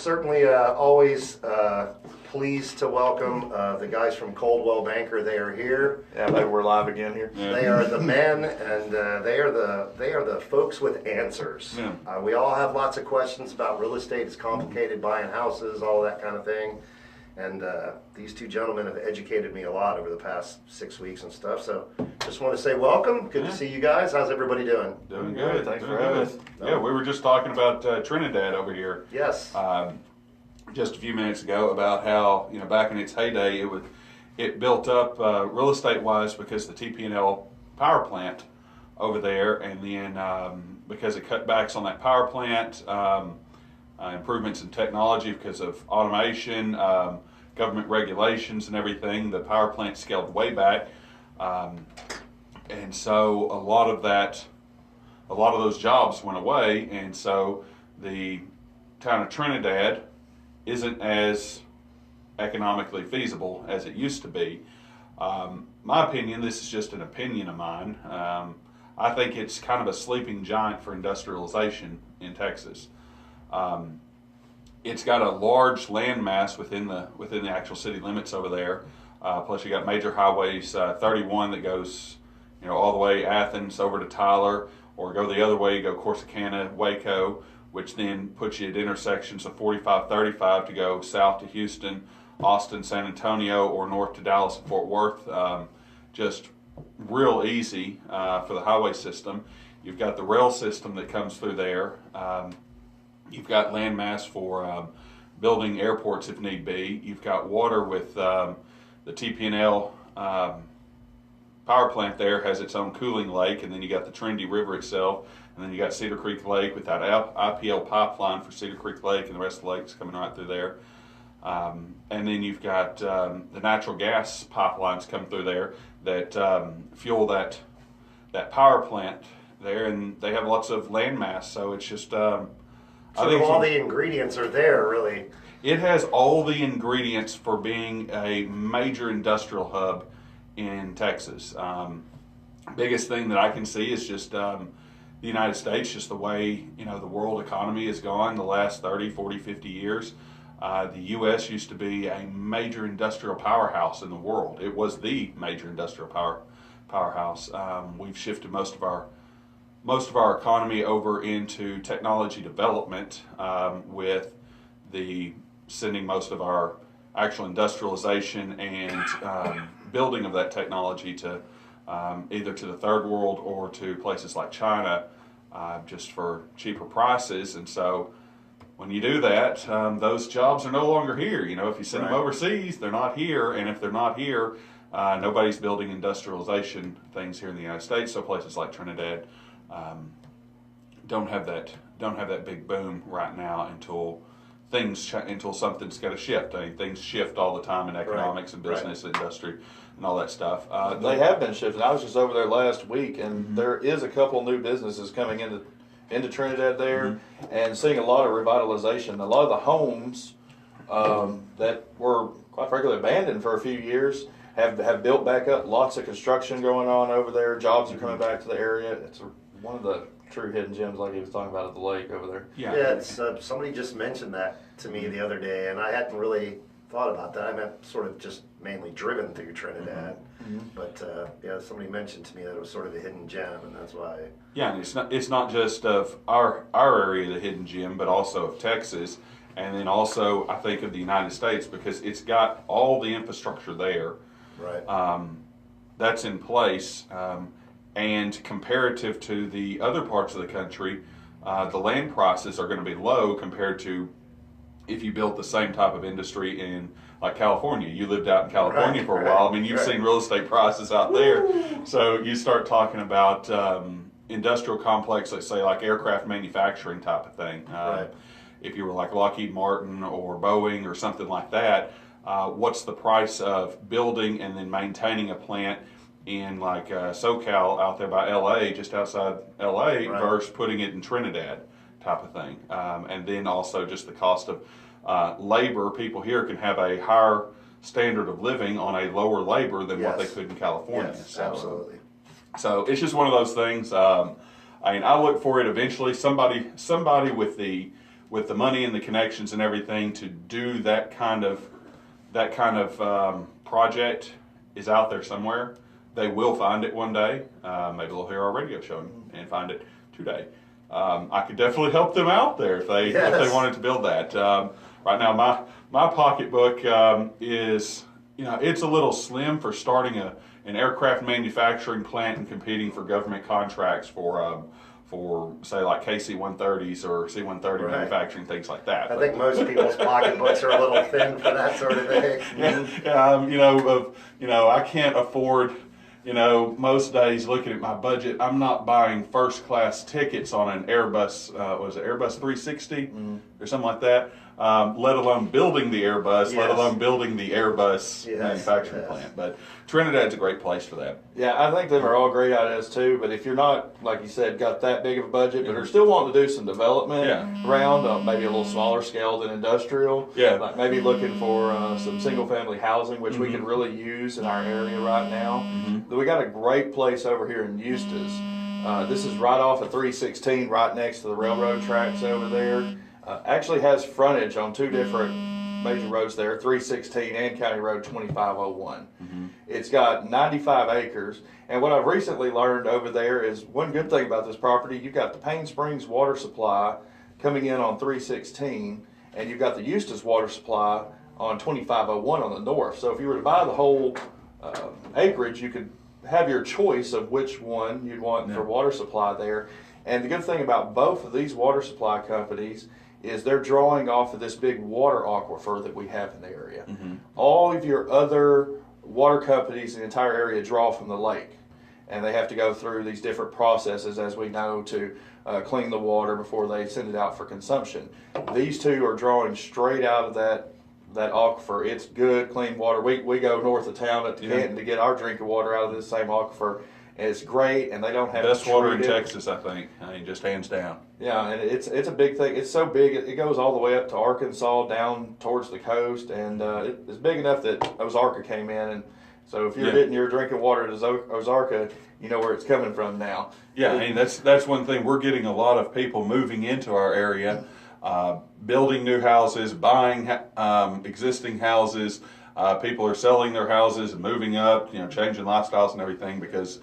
certainly always pleased to welcome the guys from Coldwell Banker. They are here. Yeah, maybe we're live again here. Yeah. They are the men, and they are the folks with answers. Yeah. We all have lots of questions about real estate. It's complicated, buying houses, all that kind of thing. And these two gentlemen have educated me a lot over the past 6 weeks and stuff. So just want to say welcome. Good to see you guys. How's everybody doing? Doing good. Thanks Doing for having good. us. Yeah, we were just talking about Trinidad over here. Yes. Just a few minutes ago about how, back in its heyday, it built up real estate wise because the TP&L power plant over there, and then because of cutbacks on that power plant, improvements in technology because of automation, government regulations and everything, the power plant scaled way back, and so a lot of those jobs went away, and so the town of Trinidad isn't as economically feasible as it used to be. My opinion, this is just an opinion of mine, I think it's kind of a sleeping giant for industrialization in Texas. It's got a large land mass within the actual city limits over there. Plus you got major highways, 31 that goes all the way Athens over to Tyler, or go the other way, you go Corsicana, Waco, which then puts you at intersections of 45, 35 to go south to Houston, Austin, San Antonio, or north to Dallas and Fort Worth. Just real easy for the highway system. You've got the rail system that comes through there. You've got land mass for building airports if need be. You've got water with the TP&L power plant there has its own cooling lake, and then you got the Trinity River itself, and then you got Cedar Creek Lake with that IPL pipeline for Cedar Creek Lake, and the rest of the lakes coming right through there. And then you've got the natural gas pipelines come through there that fuel that power plant there, and they have lots of land mass, so it's just I think all the ingredients are there, really. It has all the ingredients for being a major industrial hub in Texas. Biggest thing that I can see is just the United States, just the way the world economy has gone the last 30, 40, 50 years. The U.S. used to be a major industrial powerhouse in the world. It was the major industrial powerhouse. We've shifted most of our economy over into technology development, with the sending most of our actual industrialization and building of that technology to either to the third world or to places like China, just for cheaper prices. And so when you do that, those jobs are no longer here. If you send them overseas, they're not here, and if they're not here, nobody's building industrialization things here in the United States. So places like Trinidad don't have that big boom right now until something's got to shift. I mean, things shift all the time in economics and business, industry, and all that stuff. They have been shifting. I was just over there last week, and there is a couple new businesses coming into Trinidad there, and seeing a lot of revitalization. A lot of the homes that were quite frankly abandoned for a few years have built back up. Lots of construction going on over there. Jobs are coming back to the area. It's one of the true hidden gems, like he was talking about at the lake over there. Yeah, it's somebody just mentioned that to me the other day, and I hadn't really thought about that. I meant sort of just mainly driven through Trinidad, but somebody mentioned to me that it was sort of a hidden gem, and that's why. Yeah, and it's not just of our area, the hidden gem, but also of Texas, and then also I think of the United States, because it's got all the infrastructure there. Right. That's in place. And comparative to the other parts of the country, the land prices are going to be low compared to if you built the same type of industry in like California. You lived out in California for a while. I mean, you've seen real estate prices out there. So you start talking about industrial complex, let's say like aircraft manufacturing type of thing. If you were like Lockheed Martin or Boeing or something like that, what's the price of building and then maintaining a plant in like SoCal out there by LA, just outside LA, versus putting it in Trinidad type of thing. And then also just the cost of labor. People here can have a higher standard of living on a lower labor than what they could in California. Yes, so, absolutely. So it's just one of those things. I mean, I look for it eventually. Somebody with the with the money and the connections and everything to do that kind of project is out there somewhere. They will find it one day. Maybe they'll hear our radio show and find it today. I could definitely help them out there if they wanted to build that. Right now, my pocketbook is, it's a little slim for starting an aircraft manufacturing plant and competing for government contracts for say like KC-130s or C-130 manufacturing, things like that. I think most people's pocketbooks are a little thin for that sort of thing. I can't afford. Most days looking at my budget, I'm not buying first class tickets on an Airbus, Airbus 360 or something like that, let alone building the Airbus, let alone building the Airbus manufacturing plant. But Trinidad's a great place for that. Yeah, I think them are all great ideas too, but if you're not, like you said, got that big of a budget, but are still wanting to do some development around, maybe a little smaller scale than industrial, like maybe looking for some single family housing, which we can really use in our area right now. We got a great place over here in Eustis. This is right off of 316, right next to the railroad tracks over there. Actually has frontage on two different major roads there, 316 and County Road 2501. It's got 95 acres, and what I've recently learned over there is one good thing about this property, you've got the Payne Springs water supply coming in on 316, and you've got the Eustis water supply on 2501 on the north. So if you were to buy the whole acreage, you could have your choice of which one you'd want for water supply there. And the good thing about both of these water supply companies is they're drawing off of this big water aquifer that we have in the area. All of your other water companies in the entire area draw from the lake, and they have to go through these different processes, as we know, to clean the water before they send it out for consumption. These two are drawing straight out of that aquifer. It's good, clean water. We go north of town at Canton to get our drinking water out of this same aquifer. And it's great, and they don't have best to treat water in it. Texas, I think. Just hands down. Yeah, and it's a big thing. It's so big, it goes all the way up to Arkansas, down towards the coast, and it's big enough that Ozarka came in. And so if you're getting your drinking water at Ozarka, you know where it's coming from now. Yeah, that's one thing. We're getting a lot of people moving into our area, building new houses, buying existing houses. People are selling their houses and moving up, changing lifestyles and everything because,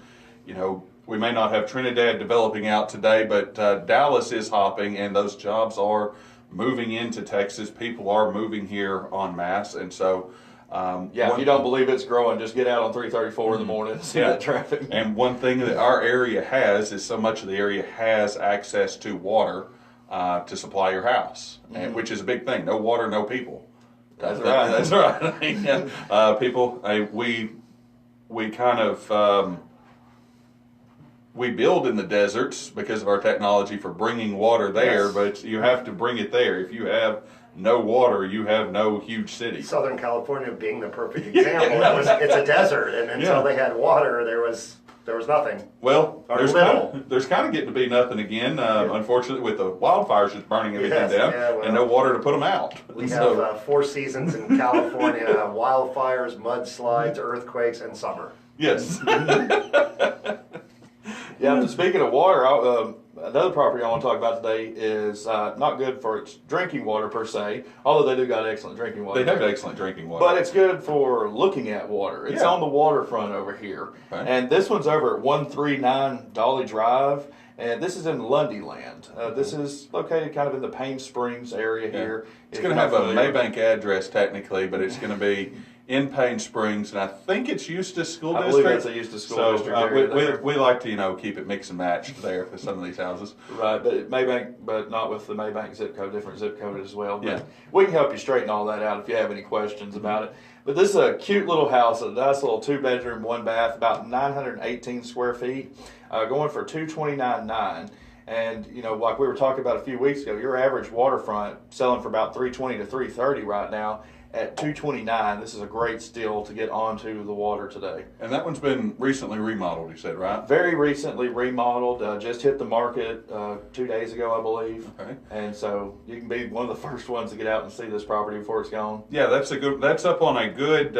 we may not have Trinidad developing out today, but Dallas is hopping, and those jobs are moving into Texas. People are moving here en masse, and so if you don't believe it's growing, just get out on 334 in the morning and see that traffic. And one thing that our area has is so much of the area has access to water to supply your house, and which is a big thing. No water, no people. That's right. That's right. People, we kind of we build in the deserts because of our technology for bringing water there, but you have to bring it there. If you have no water, you have no huge city. Southern California being the perfect example. It's a desert, and until they had water, there was nothing. Well, there's kind of getting to be nothing again. Unfortunately, with the wildfires just burning everything down, and no water to put them out. We have 4 seasons in California: wildfires, mudslides, earthquakes, and summer. Yes. Yeah, speaking of water, another property I want to talk about today is not good for its drinking water per se, although they do got excellent drinking water. They have excellent drinking water. But it's good for looking at water. It's on the waterfront over here. Okay. And this one's over at 139 Dolly Drive, and this is in Lundyland. This is located kind of in the Payne Springs area here. It's going to have a Maybank address technically, but it's going to be in Payne Springs, and I think it's Eustis School District. I believe it's a Eustis School District area. We like to, keep it mix and match there for some of these houses. Right, but Maybank, but not with the Maybank zip code, different zip code as well. But we can help you straighten all that out if you have any questions about it. But this is a cute little house, a nice little 2-bedroom, 1-bath, about 918 square feet, going for $229,900. And like we were talking about a few weeks ago, your average waterfront selling for about $320 to $330 right now. At $229,000, this is a great steal to get onto the water today. And that one's been recently remodeled, you said, right? Very recently remodeled. Just hit the market 2 days ago, I believe. Okay. And so you can be one of the first ones to get out and see this property before it's gone. Yeah, that's up on a good.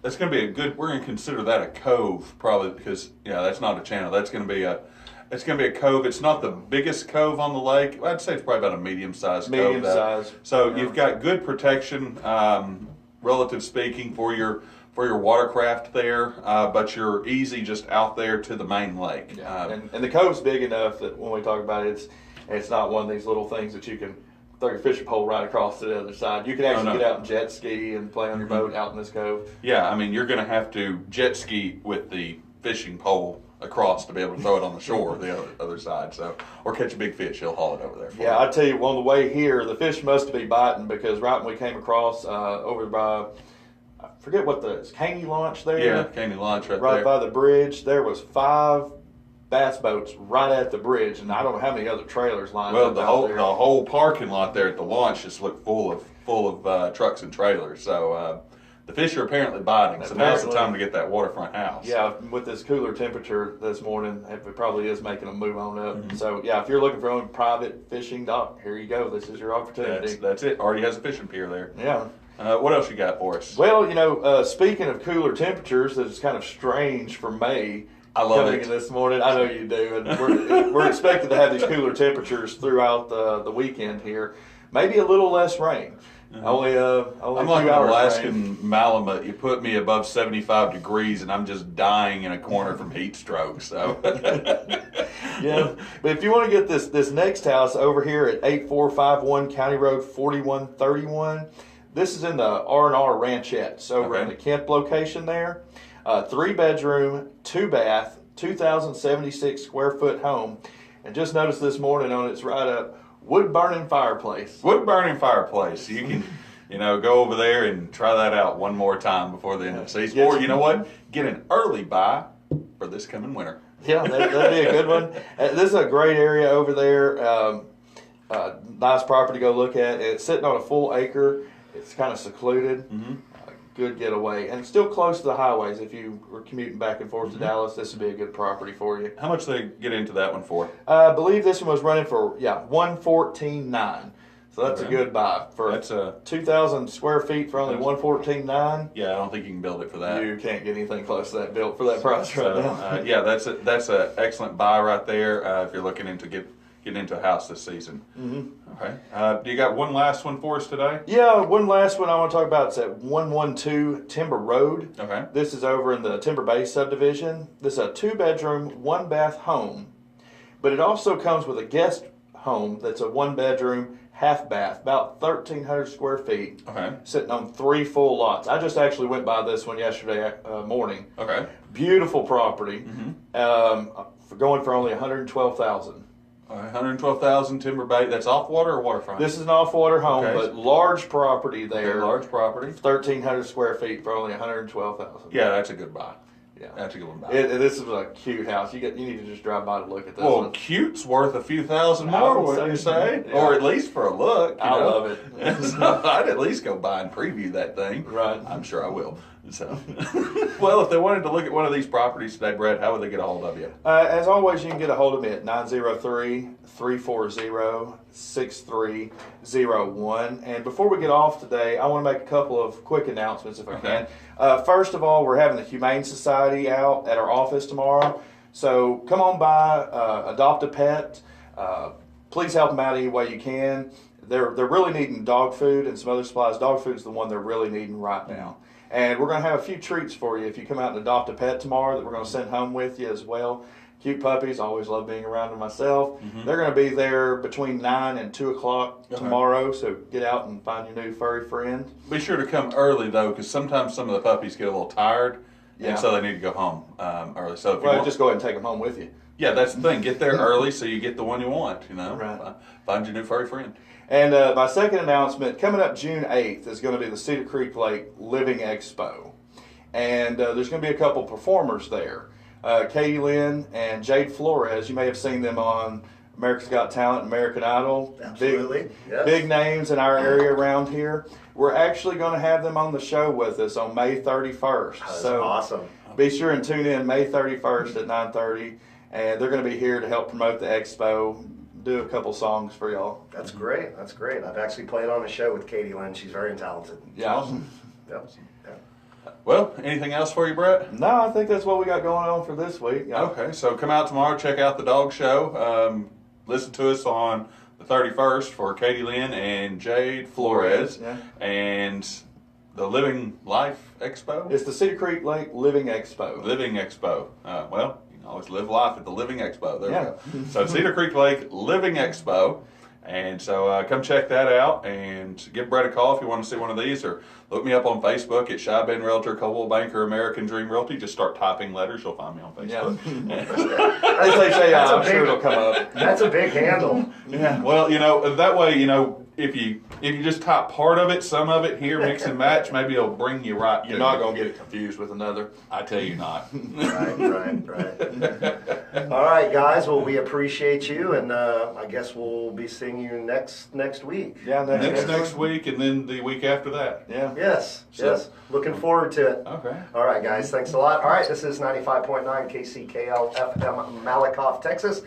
That's going to be a good. We're going to consider that a cove, probably, because that's not a channel. That's going to be It's going to be a cove. It's not the biggest cove on the lake. I'd say it's probably about a medium-sized cove. Medium-sized. So you've got good protection, relative speaking, for your watercraft there, but you're easy just out there to the main lake. Yeah. And the cove's big enough that when we talk about it, it's not one of these little things that you can throw your fishing pole right across to the other side. You can actually get out and jet ski and play on your boat out in this cove. Yeah, I mean, you're going to have to jet ski with the fishing pole across to be able to throw it on the shore, the other side. So, or catch a big fish, he'll haul it over there. Yeah, I tell you, on the way here, the fish must be biting because right when we came across over by, I forget what it's Caney Launch there. Yeah, Caney Launch right right there. by the bridge. There was 5 bass boats right at the bridge, and I don't know how many other trailers lined up The out there. whole parking lot there at the launch just looked full of trucks and trailers. So the fish are apparently biting. So now's the time to get that waterfront house. Yeah, with this cooler temperature this morning, it probably is making them move on up. Mm-hmm. So yeah, if you're looking for a private fishing dock, here you go. This is your opportunity. That's it. Already has a fishing pier there. Yeah. What else you got for us? Well, speaking of cooler temperatures, it's kind of strange for May. I love coming it. in this morning. I know you do, and we're expected to have these cooler temperatures throughout the weekend here. Maybe a little less rain. Only I'm like an Alaskan Malamute. You put me above 75 degrees, and I'm just dying in a corner from heat stroke. So, yeah. But if you want to get this next house over here at 8451 County Road 4131, this is in the R&R Ranchettes over in the Kemp location there. 3-bedroom, 2-bath, 2,076 square foot home. And just noticed this morning on its write-up, wood burning fireplace. wood burning fireplace. You can, go over there and try that out one more time before the end of the season. Or you know what? Get an early buy for this coming winter. Yeah, that'd be a good one. This is a great area over there. Nice property to go look at. It's sitting on a full acre. It's kind of secluded. Mm-hmm. Good getaway, and still close to the highways. If you were commuting back and forth to Dallas, this would be a good property for you. How much do they get into that one for? I believe this one was running for $114,900. So that's a good buy for That's 2,000 square feet for only $114,900. Yeah, I don't think you can build it for that. You can't get anything close to that built for that price right now. Yeah, that's an excellent buy right there if you're looking into getting into a house this season. Mm-hmm. Okay. Do you got one last one for us today? Yeah, one last one I want to talk about. It's at 112 Timber Road. Okay. This is over in the Timber Bay subdivision. This is a 2-bedroom, 1-bath home, but it also comes with a guest home that's a 1-bedroom, half-bath, about 1,300 square feet, sitting on 3 full lots. I just actually went by this one yesterday morning. Okay. Beautiful property, going for only $112,000. All right, 112,000 Timber Bay. That's off water or waterfront? This is an off-water home, but large property there. Okay, large property. 1,300 square feet for only $112,000. Yeah, that's a good buy. Yeah, that's a good one. This is a cute house. You need to just drive by to look at this. Well, one. cute's worth a few thousand more, wouldn't you say? Yeah. Or at least for a look. I love it. So I'd at least go by and preview that thing. Right. I'm sure I will. So, well, if they wanted to look at one of these properties today, Brett, how would they get a hold of you? As always, you can get a hold of me at 903-340-6301. And before we get off today, I want to make a couple of quick announcements if I can. First of all, we're having the Humane Society out at our office tomorrow. So come on by, adopt a pet. Please help them out any way you can. They're really needing dog food and some other supplies. Dog food is the one they're really needing right now. And we're going to have a few treats for you if you come out and adopt a pet tomorrow that we're going to send home with you as well. Cute puppies, always love being around them myself. They're going to be there between 9 and 2 o'clock tomorrow, so get out and find your new furry friend. Be sure to come early, though, because sometimes some of the puppies get a little tired, and so they need to go home early. So if you just go ahead and take them home with you. Yeah, that's the thing. Get there early so you get the one you want, Right. Find your new furry friend. And my second announcement, coming up June 8th, is going to be the Cedar Creek Lake Living Expo. And there's going to be a couple performers there. Katie Lynn and Jade Flores, you may have seen them on America's Got Talent, American Idol. Absolutely. Big names in our area around here. We're actually going to have them on the show with us on May 31st. That's so awesome. Be sure and tune in May 31st at 9:30. And they're going to be here to help promote the expo. Do a couple songs for y'all. That's great. That's great. I've actually played on a show with Katie Lynn. She's very talented. Yeah. Awesome. Yep. Yeah. Well, anything else for you, Brett? No, I think that's what we got going on for this week. Okay, so come out tomorrow, check out the dog show. Listen to us on the 31st for Katie Lynn and Jade Flores. Yeah. And the Living Life Expo? It's the Cedar Creek Lake Living Expo. Living Expo. Well, you can always live life at the Living Expo. There Yeah. we go. So Cedar Creek Lake Living Expo. And so come check that out and give Brett a call if you want to see one of these, or look me up on Facebook at Shai Realtor, Coldwell Banker, American Dream Realty. Just start typing letters. You'll find me on Facebook. Yeah. As they say, I'm sure it'll come up. That's a big handle. Yeah. Well, that way, if you just type part of it, some of it here, mix and match, maybe it'll bring you right. You're not going to get it confused with another. I tell you not. Right. All right, guys. Well, we appreciate you, and I guess we'll be seeing you next week. Yeah, next week, and then the week after that. Yeah. Yes. Looking forward to it. Okay. All right, guys. Thanks a lot. All right, this is 95.9 KCKL FM, Malakoff, Texas.